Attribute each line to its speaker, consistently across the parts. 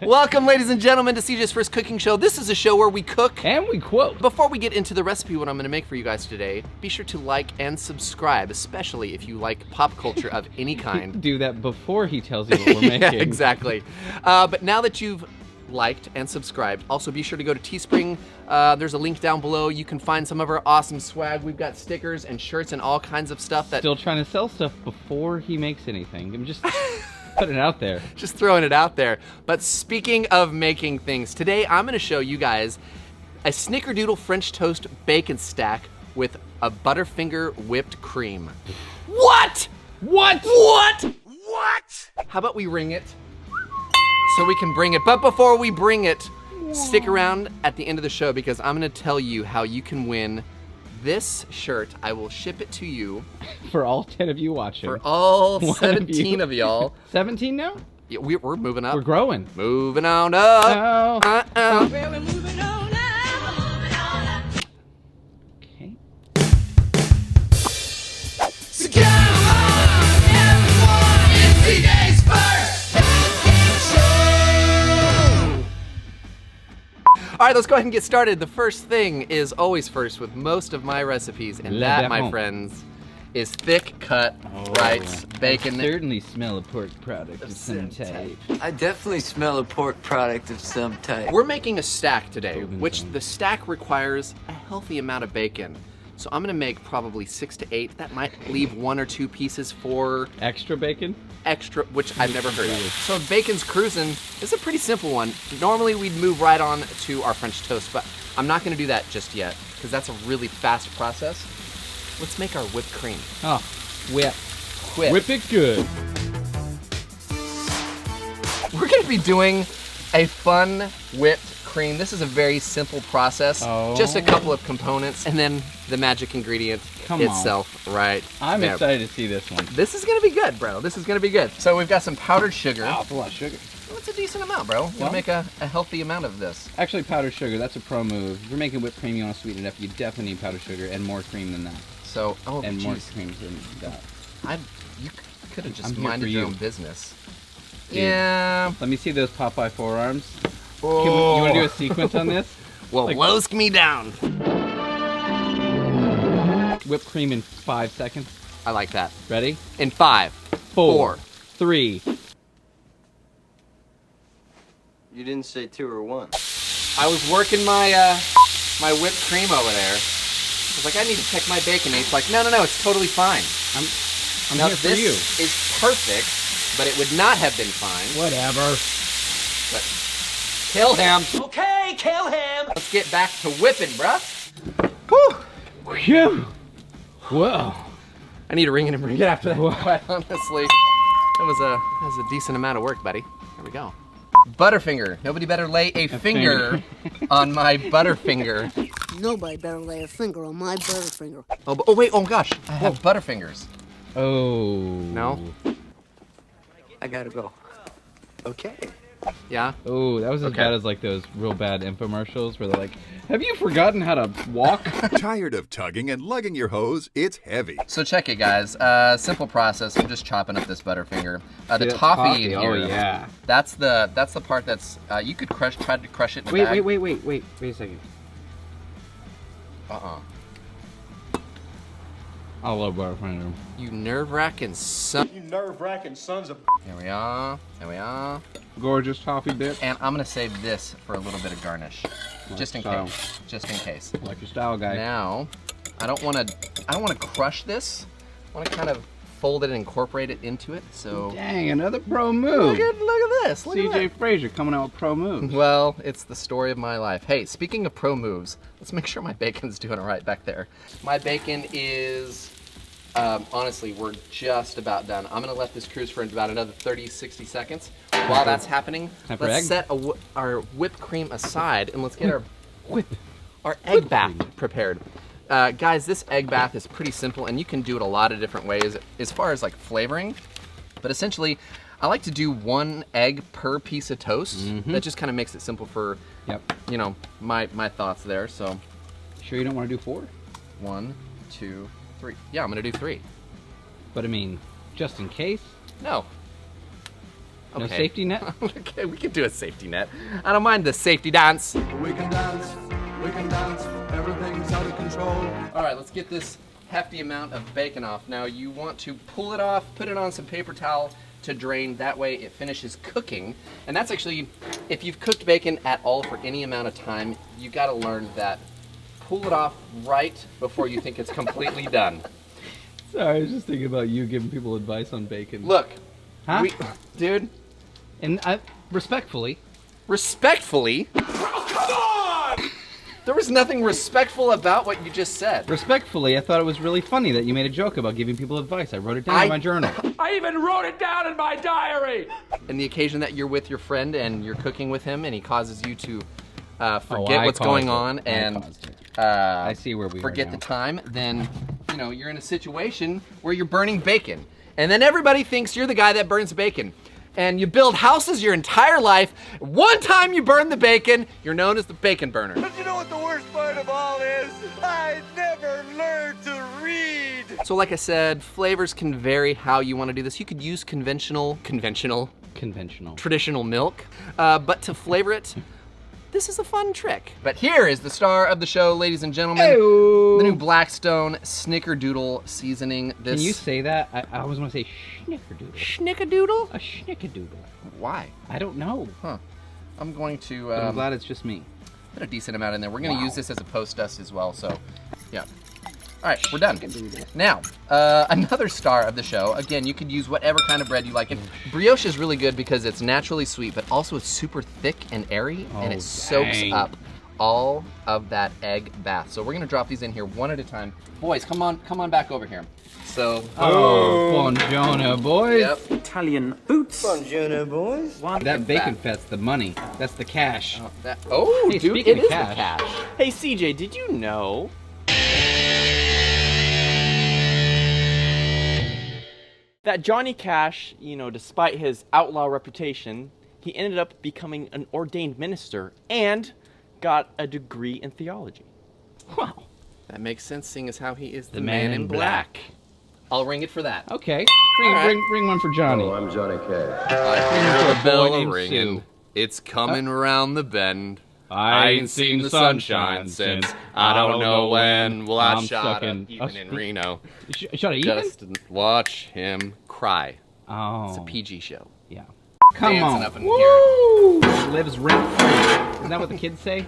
Speaker 1: Welcome, ladies and gentlemen, to CJ's First Cooking Show. This is a show where we cook
Speaker 2: and we quote.
Speaker 1: Before we get into the recipe, what I'm going to make for you guys today, be sure to like and subscribe, especially if you like pop culture of any kind.
Speaker 2: Do that before he tells you what we're making.
Speaker 1: Yeah, exactly. But now that you've liked and subscribed, also be sure to go to Teespring. There's a link down below. You can find some of our awesome swag. We've got stickers and shirts and all kinds of stuff that...
Speaker 2: Still trying to sell stuff before he makes anything. I'm just putting it out there.
Speaker 1: Just throwing it out there. But speaking of making things, today I'm going to show you guys a Snickerdoodle French toast bacon stack with a Butterfinger whipped cream. What?
Speaker 2: What?
Speaker 1: What? What? How about we ring it so we can bring it? But before we bring it, stick around at the end of the show because I'm going to tell you how you can win this shirt. I will ship it to you.
Speaker 2: For all 10 of you watching.
Speaker 1: For all 17 of y'all.
Speaker 2: 17 now?
Speaker 1: Yeah, we're moving up.
Speaker 2: We're growing.
Speaker 1: Moving on up.
Speaker 2: Oh.
Speaker 1: Well, we're moving on up.
Speaker 2: Okay.
Speaker 1: So come on, everyone, it's CJ's First Cooking Show. All right, let's go ahead and get started. The first thing is always first with most of my recipes, and that, my friends, is thick cut rice bacon.
Speaker 2: I certainly smell a pork product of some type.
Speaker 3: I definitely smell a pork product of some type.
Speaker 1: We're making a stack today, which the stack requires a healthy amount of bacon. So I'm gonna make probably 6 to 8. That might leave 1 or 2 pieces for
Speaker 2: extra bacon?
Speaker 1: Extra, which I've never heard of. So bacon's cruising. It's a pretty simple one. Normally we'd move right on to our French toast, but I'm not gonna do that just yet because that's a really fast process. Let's make our whipped cream.
Speaker 2: Oh, whip.
Speaker 1: Whip
Speaker 2: it good.
Speaker 1: We're gonna be doing a fun whipped cream. This is a very simple process. Just a couple of components and then the magic ingredient itself right
Speaker 2: I'm
Speaker 1: there.
Speaker 2: excited to see this one.
Speaker 1: This is gonna be good, bro. This is gonna be good. So we've got some powdered sugar.
Speaker 2: Wow, that's a lot of sugar.
Speaker 1: Well, it's a decent amount, bro. We'll make a healthy amount of this.
Speaker 2: Actually, powdered sugar, that's a pro move. If you're making whipped cream, you want to sweeten it up, you definitely need powdered sugar and more cream than that.
Speaker 1: So,
Speaker 2: and more cream than that.
Speaker 1: You could have just minded your own business.
Speaker 2: Dude,
Speaker 1: yeah.
Speaker 2: Let me see those Popeye forearms.
Speaker 1: Oh.
Speaker 2: You want to do a sequence on this?
Speaker 1: Well, losk me down.
Speaker 2: Whipped cream in 5 seconds.
Speaker 1: I like that.
Speaker 2: Ready?
Speaker 1: In 5, 4,
Speaker 2: 3.
Speaker 3: You didn't say 2 or 1.
Speaker 1: I was working my my whipped cream over there. I was like, I need to check my bacon. And he's like, no, it's totally fine.
Speaker 2: I'm
Speaker 1: now,
Speaker 2: here for you.
Speaker 1: This is perfect, but it would not have been fine.
Speaker 2: Whatever.
Speaker 1: But kill him.
Speaker 3: Okay, kill him!
Speaker 1: Let's get back to whipping, bruh. Whew.
Speaker 2: Phew. Whoa.
Speaker 1: I need to ring it and bring it after that, quite honestly. That was a decent amount of work, buddy. There we go. Butterfinger. Nobody better lay a finger on my Butterfinger.
Speaker 4: Nobody better lay a finger on my Butterfinger.
Speaker 1: Oh wait, oh gosh. I have Butterfingers.
Speaker 2: Oh.
Speaker 1: No?
Speaker 3: I gotta go. Okay.
Speaker 1: Yeah?
Speaker 2: Oh, that was as bad as like those real bad infomercials where they're like, have you forgotten how to walk?
Speaker 5: Tired of tugging and lugging your hose? It's heavy.
Speaker 1: So check it, guys. Simple process. I'm just chopping up this Butterfinger. The toffee in here.
Speaker 2: Oh yeah.
Speaker 1: That's the part that's you could try to crush it in the bag.
Speaker 2: Wait a second. I love Butterfinger.
Speaker 1: You nerve-wracking son.
Speaker 6: You nerve-wracking sons of...
Speaker 1: Here we are. There we are.
Speaker 2: Gorgeous toffee bit.
Speaker 1: And I'm gonna save this for a little bit of garnish, just in case. Just in case.
Speaker 2: Like your style, guy.
Speaker 1: Now, I don't want to crush this. I want to kind of fold it and incorporate it into it. So.
Speaker 2: Dang, another pro move.
Speaker 1: Look at this. Look at
Speaker 2: CJ
Speaker 1: that.
Speaker 2: Frazier coming out with pro moves.
Speaker 1: Well, it's the story of my life. Hey, speaking of pro moves, let's make sure my bacon's doing all right back there. My bacon is. Honestly, we're just about done. I'm gonna let this cruise for about another 30, 60 seconds. While that's happening, let's set our whipped cream aside and let's get our egg bath prepared. Guys, this egg bath is pretty simple and you can do it a lot of different ways as far as like flavoring. But essentially, I like to do 1 egg per piece of toast. That just kind of makes it simple for, you know, my thoughts there. So,
Speaker 2: sure you don't want to do 4?
Speaker 1: 1, 2, 3. Yeah, I'm gonna do 3.
Speaker 2: But I mean, just in case?
Speaker 1: No.
Speaker 2: No
Speaker 1: Okay.
Speaker 2: safety net?
Speaker 1: Okay, we can do a safety net. I don't mind the safety dance.
Speaker 6: We can dance, everything's out of control.
Speaker 1: All right, let's get this hefty amount of bacon off. Now you want to pull it off, put it on some paper towel to drain. That way it finishes cooking. And that's actually, if you've cooked bacon at all for any amount of time, you gotta learn that. Pull it off right before you think it's completely done.
Speaker 2: Sorry, I was just thinking about you giving people advice on bacon.
Speaker 1: Look,
Speaker 2: Huh?
Speaker 1: Dude,
Speaker 2: And respectfully.
Speaker 1: respectfully, there was nothing respectful about what you just said.
Speaker 2: Respectfully, I thought it was really funny that you made a joke about giving people advice. I wrote it down in my journal.
Speaker 7: I even wrote it down in my diary!
Speaker 1: And the occasion that you're with your friend and you're cooking with him and he causes you to forget what's going on and
Speaker 2: I see where we
Speaker 1: forget
Speaker 2: are
Speaker 1: the
Speaker 2: now.
Speaker 1: time, then you know you're in a situation where you're burning bacon. And then everybody thinks you're the guy that burns bacon. And you build houses your entire life. One time you burn the bacon, you're known as the bacon burner.
Speaker 6: But you know what the worst part of all is? I never learned to read.
Speaker 1: So like I said, flavors can vary how you want to do this. You could use conventional, traditional milk, but to flavor it, this is a fun trick. But here is the star of the show, ladies and gentlemen.
Speaker 2: Hey-o.
Speaker 1: The new Blackstone Snickerdoodle seasoning. This.
Speaker 2: Can you say that? I always want to say Snickerdoodle.
Speaker 1: Snickerdoodle?
Speaker 2: A Snickerdoodle.
Speaker 1: Why?
Speaker 2: I don't know.
Speaker 1: Huh. I'm going to
Speaker 2: But I'm glad it's just me.
Speaker 1: put a decent amount in there. We're going to use this as a post dust as well, so yeah. All right, we're done. Now, another star of the show. Again, you could use whatever kind of bread you like. And brioche is really good because it's naturally sweet, but also it's super thick and airy, and
Speaker 2: Oh,
Speaker 1: it soaks
Speaker 2: dang.
Speaker 1: up all of that egg bath. So we're gonna drop these in here one at a time. Boys, come on back over here. So,
Speaker 2: Oh, buongiorno, boys.
Speaker 1: yep.
Speaker 7: Italian boots.
Speaker 2: That bacon fat's the money. That's the cash.
Speaker 1: Oh,
Speaker 2: Hey,
Speaker 1: dude,
Speaker 2: speaking
Speaker 1: it
Speaker 2: of
Speaker 1: is
Speaker 2: cash.
Speaker 1: the cash.
Speaker 7: Hey CJ, did you know that Johnny Cash, you know, despite his outlaw reputation, he ended up becoming an ordained minister and got a degree in theology?
Speaker 1: Wow. That makes sense, seeing as how he is the
Speaker 2: man
Speaker 1: man
Speaker 2: in
Speaker 1: in black. I'll ring it for that.
Speaker 2: Okay.
Speaker 1: All right.
Speaker 2: Bring one for Johnny.
Speaker 8: I'm Johnny Cash.
Speaker 1: I
Speaker 2: for
Speaker 1: hear
Speaker 2: a
Speaker 1: the
Speaker 2: boy
Speaker 1: bell
Speaker 2: named
Speaker 1: ringing.
Speaker 2: Sue.
Speaker 1: It's coming around the bend.
Speaker 2: I ain't seen the sunshine since
Speaker 1: I don't know when. Well, I
Speaker 2: I'm
Speaker 1: shot
Speaker 2: sucking
Speaker 1: a even in Reno.
Speaker 2: Shut it, even?
Speaker 1: Just to watch him cry.
Speaker 2: Oh.
Speaker 1: It's a PG show.
Speaker 2: Yeah. Come
Speaker 1: Dancing
Speaker 2: on.
Speaker 1: up in
Speaker 2: Woo! Lives rent free. Isn't that what the kids say?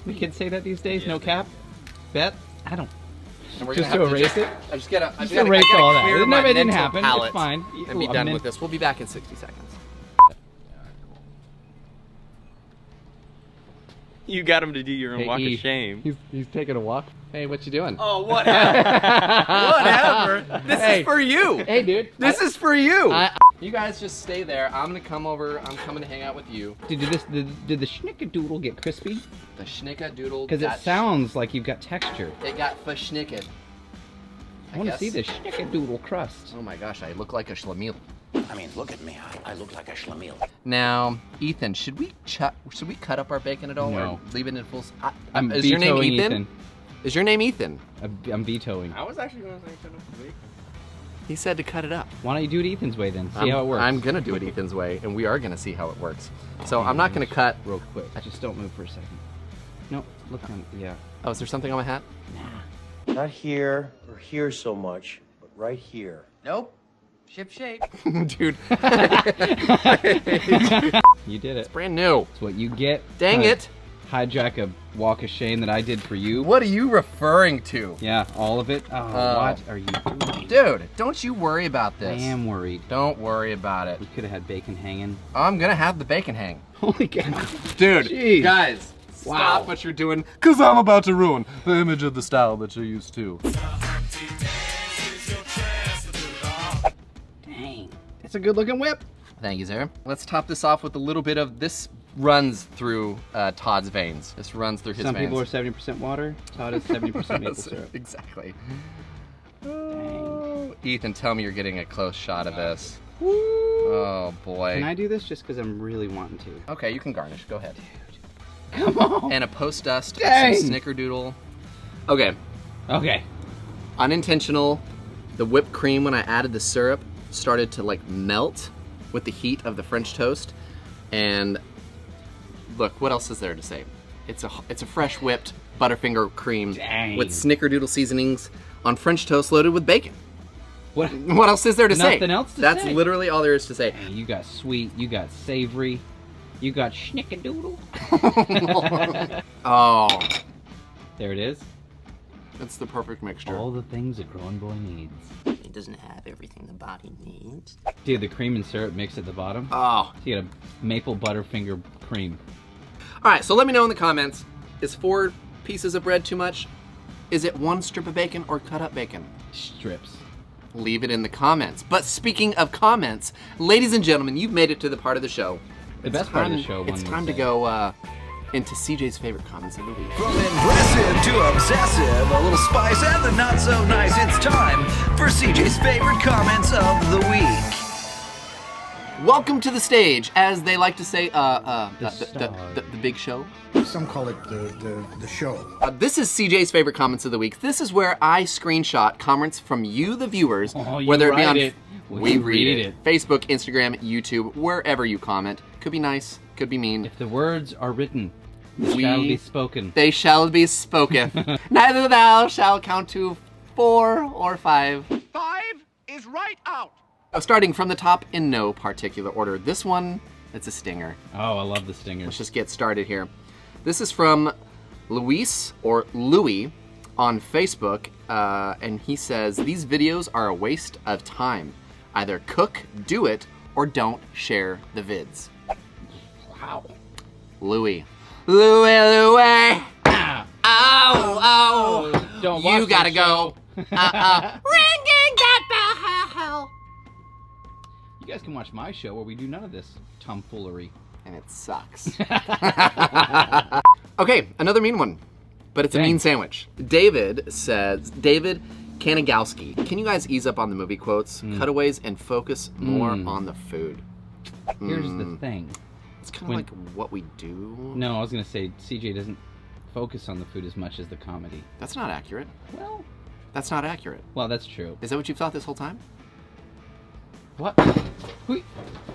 Speaker 2: The kids say that these days? No cap? Bet? I don't.
Speaker 1: And we're
Speaker 2: Just
Speaker 1: gonna
Speaker 2: to
Speaker 1: have
Speaker 2: erase it?
Speaker 1: I just gotta. I
Speaker 2: Just
Speaker 1: gotta
Speaker 2: erase all that.
Speaker 1: clear
Speaker 2: It
Speaker 1: my
Speaker 2: never didn't
Speaker 1: mental
Speaker 2: happen. It's
Speaker 1: palate
Speaker 2: fine.
Speaker 1: And be
Speaker 2: Ooh,
Speaker 1: done
Speaker 2: I'm
Speaker 1: with
Speaker 2: in.
Speaker 1: this. We'll be back in 60 seconds.
Speaker 7: You got him to do your own walk
Speaker 2: E.
Speaker 7: of shame.
Speaker 2: He's taking a walk. Hey, what you doing?
Speaker 7: Oh, whatever. This is for you.
Speaker 2: Hey, dude.
Speaker 1: This is for you.
Speaker 2: I-
Speaker 1: You guys just stay there. I'm gonna come over. I'm coming to hang out with you.
Speaker 2: Did the Snickerdoodle get crispy?
Speaker 1: The Snickerdoodle.
Speaker 2: Because it sounds like you've got texture.
Speaker 1: It got verschnicked.
Speaker 2: I want to see the Snickerdoodle crust.
Speaker 1: Oh my gosh, I look like a schlemiel.
Speaker 9: I mean, look at me. I look like a schlemiel.
Speaker 1: Now, Ethan, should we cut up our bacon at all,
Speaker 2: No.
Speaker 1: or leave it in full?
Speaker 2: I'm
Speaker 1: is your name
Speaker 2: vetoing
Speaker 1: Ethan? Is your name Ethan?
Speaker 2: I'm vetoing.
Speaker 7: I was actually going to say bacon.
Speaker 1: He said to cut it up.
Speaker 2: Why don't you do it Ethan's way then? See how it works.
Speaker 1: I'm gonna do it Ethan's way, and we are gonna see how it works. So I'm not gonna cut.
Speaker 2: real quick. Just don't move for a second. No, look on. Yeah.
Speaker 1: Oh, is there something on my hat?
Speaker 8: Not here or here so much, but right here.
Speaker 3: Nope. Ship shape.
Speaker 1: Dude,
Speaker 2: You did it.
Speaker 1: brand new.
Speaker 2: It's what you get.
Speaker 1: Dang
Speaker 2: to
Speaker 1: it.
Speaker 2: Hijack a walk of shame that I did for you.
Speaker 1: What are you referring to?
Speaker 2: Yeah, all of it. Oh, what are you doing?
Speaker 1: Dude, don't you worry about
Speaker 2: I
Speaker 1: this.
Speaker 2: am worried.
Speaker 1: Don't worry about it.
Speaker 2: We could have had bacon hanging.
Speaker 1: I'm gonna have the bacon hang.
Speaker 2: Holy cow.
Speaker 1: Dude,
Speaker 2: Jeez.
Speaker 1: guys,
Speaker 2: Wow.
Speaker 1: stop what you're doing, because I'm about to ruin the image of the style that you're used to.
Speaker 2: Dang. It's a good looking whip.
Speaker 1: Thank you, sir. Let's top this off with a little bit of this. Runs through Todd's veins. This runs through his
Speaker 2: Some
Speaker 1: veins.
Speaker 2: people are 70% water. Todd is 70% maple syrup.
Speaker 1: Exactly.
Speaker 2: Dang.
Speaker 1: Ethan, tell me you're getting a close shot of this. Oh boy.
Speaker 2: Can I do this just because I'm really wanting to?
Speaker 1: Okay, you can garnish. Go ahead.
Speaker 2: Come on.
Speaker 1: And a post dust,
Speaker 2: Dang.
Speaker 1: some Snickerdoodle. Okay.
Speaker 2: Okay.
Speaker 1: Unintentional. The whipped cream when I added the syrup started to like melt with the heat of the French toast. And look, what else is there to say? It's a fresh whipped Butterfinger cream with Snickerdoodle seasonings on French toast loaded with bacon. What else is there to say?
Speaker 2: Nothing else to say.
Speaker 1: That's literally all there is to say.
Speaker 2: Hey, you got sweet, you got savory, you got Snickerdoodle.
Speaker 1: Oh.
Speaker 2: There it is.
Speaker 1: That's the perfect mixture.
Speaker 2: All the things a growing boy needs.
Speaker 10: It doesn't have everything the body needs.
Speaker 2: Dude, the cream and syrup mixed at the bottom.
Speaker 1: Oh.
Speaker 2: So you got a maple Butterfinger cream.
Speaker 1: All right, so let me know in the comments, is 4 pieces of bread too much? Is it 1 strip of bacon or cut up bacon?
Speaker 2: Strips.
Speaker 1: Leave it in the comments. But speaking of comments, ladies and gentlemen, you've made it to the part of the show.
Speaker 2: The best part of the show.
Speaker 1: It's time to go into CJ's favorite comments of the week.
Speaker 11: From impressive to obsessive, a little spice and the not so nice. It's time for CJ's favorite comments of the week.
Speaker 1: Welcome to the stage, as they like to say, the big show.
Speaker 12: Some call it the show.
Speaker 1: This is CJ's favorite comments of the week. This is where I screenshot comments from you, the viewers, whether it be on we read it. Facebook, Instagram, YouTube, wherever you comment. Could be nice, could be mean.
Speaker 2: If the words are written, they shall be spoken.
Speaker 1: They shall be spoken. Neither thou shall count to 4 or 5.
Speaker 6: 5 is right out.
Speaker 1: Starting from the top in no particular order. This one, it's a stinger.
Speaker 2: Oh, I love the stingers.
Speaker 1: Let's just get started here. This is from Luis, or Louis, on Facebook, and he says, these videos are a waste of time. Either cook, do it, or don't share the vids.
Speaker 2: Wow.
Speaker 1: Louis. Louis. Oh.
Speaker 2: Don't
Speaker 1: you gotta go. Ringing that bell.
Speaker 2: You guys can watch my show where we do none of this tomfoolery.
Speaker 1: And it sucks. Okay, another mean one, but it's a mean sandwich. David says, David Kanagowski, can you guys ease up on the movie quotes, cutaways, and focus more on the food?
Speaker 2: Here's the thing.
Speaker 1: It's kind of like what we do.
Speaker 2: No, I was going to say, CJ doesn't focus on the food as much as the comedy.
Speaker 1: That's not accurate.
Speaker 2: Well,
Speaker 1: that's not accurate.
Speaker 2: Well, that's true.
Speaker 1: Is that what you've thought this whole time?
Speaker 2: What? Who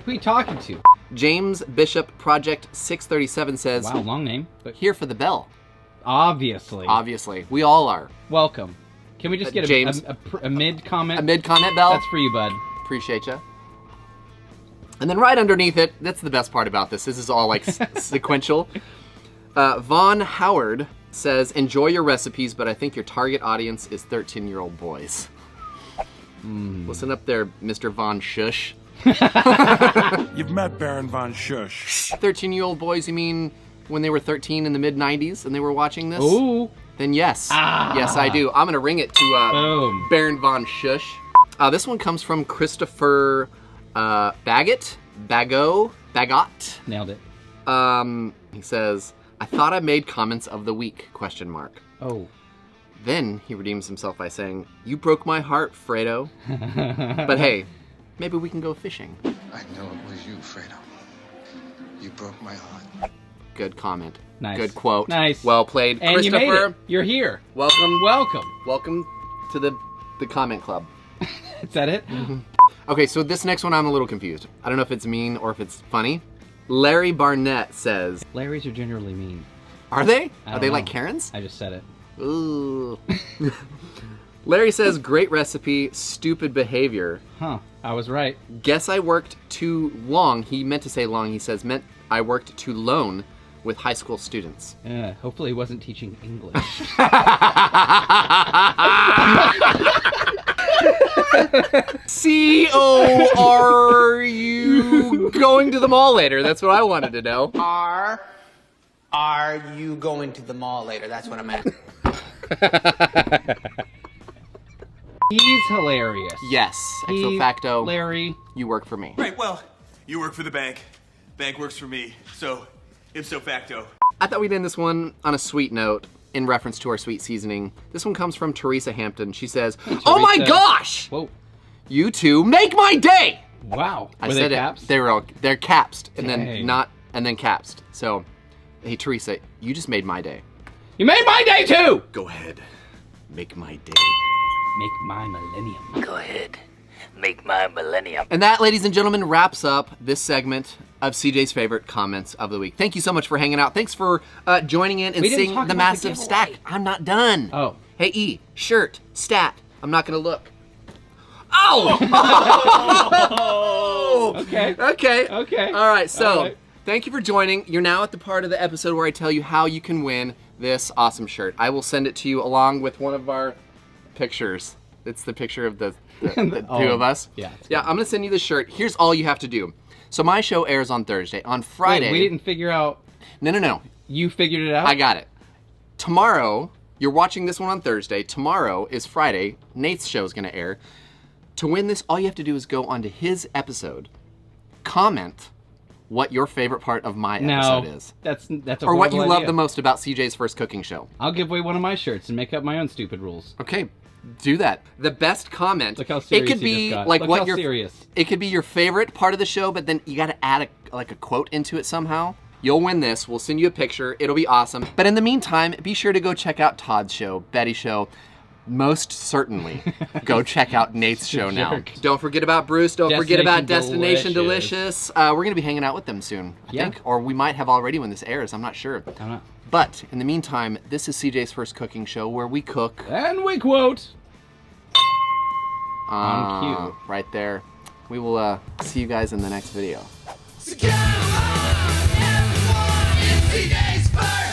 Speaker 2: are you talking to?
Speaker 1: James Bishop Project 637 says,
Speaker 2: wow, long name.
Speaker 1: But here for the bell.
Speaker 2: Obviously.
Speaker 1: Obviously. We all are.
Speaker 2: Welcome. Can we just get a mid-comment?
Speaker 1: A mid-comment bell?
Speaker 2: That's for you, bud.
Speaker 1: Appreciate you. And then right underneath it, that's the best part about this. This is all like sequential. Vaughn Howard says, enjoy your recipes, but I think your target audience is 13-year-old boys. Listen up there, Mr. Von Shush.
Speaker 13: You've met Baron Von Shush.
Speaker 1: 13-year-old boys, you mean when they were 13 in the mid-90s and they were watching this?
Speaker 2: Ooh.
Speaker 1: Then yes. Yes, I do. I'm going to ring it to Baron Von Shush. This one comes from Christopher Bagot.
Speaker 2: Nailed it.
Speaker 1: He says, I thought I made comments of the week, ?
Speaker 2: Oh.
Speaker 1: Then he redeems himself by saying, you broke my heart, Fredo. But hey, maybe we can go fishing.
Speaker 12: I know it was you, Fredo. You broke my heart.
Speaker 1: Good comment.
Speaker 2: Nice.
Speaker 1: Good quote.
Speaker 2: Nice.
Speaker 1: Well played.
Speaker 2: And
Speaker 1: Christopher,
Speaker 2: you made it. You're here.
Speaker 1: Welcome.
Speaker 2: Welcome.
Speaker 1: Welcome to the comment club.
Speaker 2: Is that it?
Speaker 1: Okay, so this next one I'm a little confused. I don't know if it's mean or if it's funny. Larry Barnett says...
Speaker 2: Larrys are generally mean.
Speaker 1: Are they? Are they
Speaker 2: know.
Speaker 1: like Karens?
Speaker 2: I just said it.
Speaker 1: Ooh. Larry says, great recipe, stupid behavior.
Speaker 2: Huh, I was right.
Speaker 1: Guess I worked too long. He meant to say long. He says, meant I worked too lone with high school students.
Speaker 2: Yeah, hopefully he wasn't teaching English.
Speaker 1: C.O. Are you going to the mall later? That's what I wanted to know.
Speaker 10: Are you going to the mall later? That's what I'm at.
Speaker 2: He's hilarious.
Speaker 1: Yes, ipso facto.
Speaker 2: Larry.
Speaker 1: You work for me.
Speaker 14: Right, well, you work for the bank. Bank works for me. So, ipso facto.
Speaker 1: I thought we'd end this one on a sweet note in reference to our sweet seasoning. This one comes from Teresa Hampton. She says, oh my gosh!
Speaker 2: Whoa.
Speaker 1: You two make my day!
Speaker 2: Wow.
Speaker 1: I said
Speaker 2: caps?
Speaker 1: They're capsed and
Speaker 2: Dang.
Speaker 1: then capsed. So, hey Teresa, you just made my day.
Speaker 2: You made my day too!
Speaker 1: Go ahead. Make my day.
Speaker 2: Make my millennium.
Speaker 10: Go ahead.
Speaker 9: make my millennium.
Speaker 1: And that, ladies and gentlemen, wraps up this segment of CJ's favorite comments of the week. Thank you so much for hanging out. Thanks for joining in and seeing the massive stack. I'm not done.
Speaker 2: Oh.
Speaker 1: Hey, E, shirt, stat. I'm not going to look. Oh!
Speaker 2: Okay.
Speaker 1: Okay.
Speaker 2: Okay.
Speaker 1: All right, so
Speaker 2: All right.
Speaker 1: Thank you for joining. You're now at the part of the episode where I tell you how you can win this awesome shirt. I will send it to you along with one of our pictures. It's the picture of the two of us.
Speaker 2: Yeah.
Speaker 1: Yeah, I'm going to send you the shirt. Here's all you have to do. So my show airs on Thursday. On Friday...
Speaker 2: Wait, we didn't figure out...
Speaker 1: No.
Speaker 2: You figured it out?
Speaker 1: I got it. Tomorrow, you're watching this one on Thursday. Tomorrow is Friday. Nate's show is going to air. To win this, all you have to do is go onto his episode, comment what your favorite part of my episode is.
Speaker 2: That's a
Speaker 1: or what you
Speaker 2: horrible
Speaker 1: love
Speaker 2: idea.
Speaker 1: the most about CJ's first cooking show.
Speaker 2: I'll give away one of my shirts and make up my own stupid rules.
Speaker 1: Okay, do that. The best comment.
Speaker 2: Look how serious
Speaker 1: it could
Speaker 2: you
Speaker 1: be
Speaker 2: just got.
Speaker 1: like
Speaker 2: Look
Speaker 1: what
Speaker 2: how
Speaker 1: your
Speaker 2: serious.
Speaker 1: It could be your favorite part of the show, but then you got to add a quote into it somehow. You'll win this. We'll send you a picture. It'll be awesome. But in the meantime, be sure to go check out Todd's show, Betty's show. Most certainly, go check out Nate's show now. Don't forget about Bruce. Don't forget about Destination Delicious. We're going to be hanging out with them soon, I think. Or we might have already when this airs. I'm not sure.
Speaker 2: I don't know.
Speaker 1: But in the meantime, this is CJ's first cooking show where we cook.
Speaker 2: And we quote. On cue.
Speaker 1: Right there. We will see you guys in the next video.
Speaker 6: So come on, everyone, it's CJ's first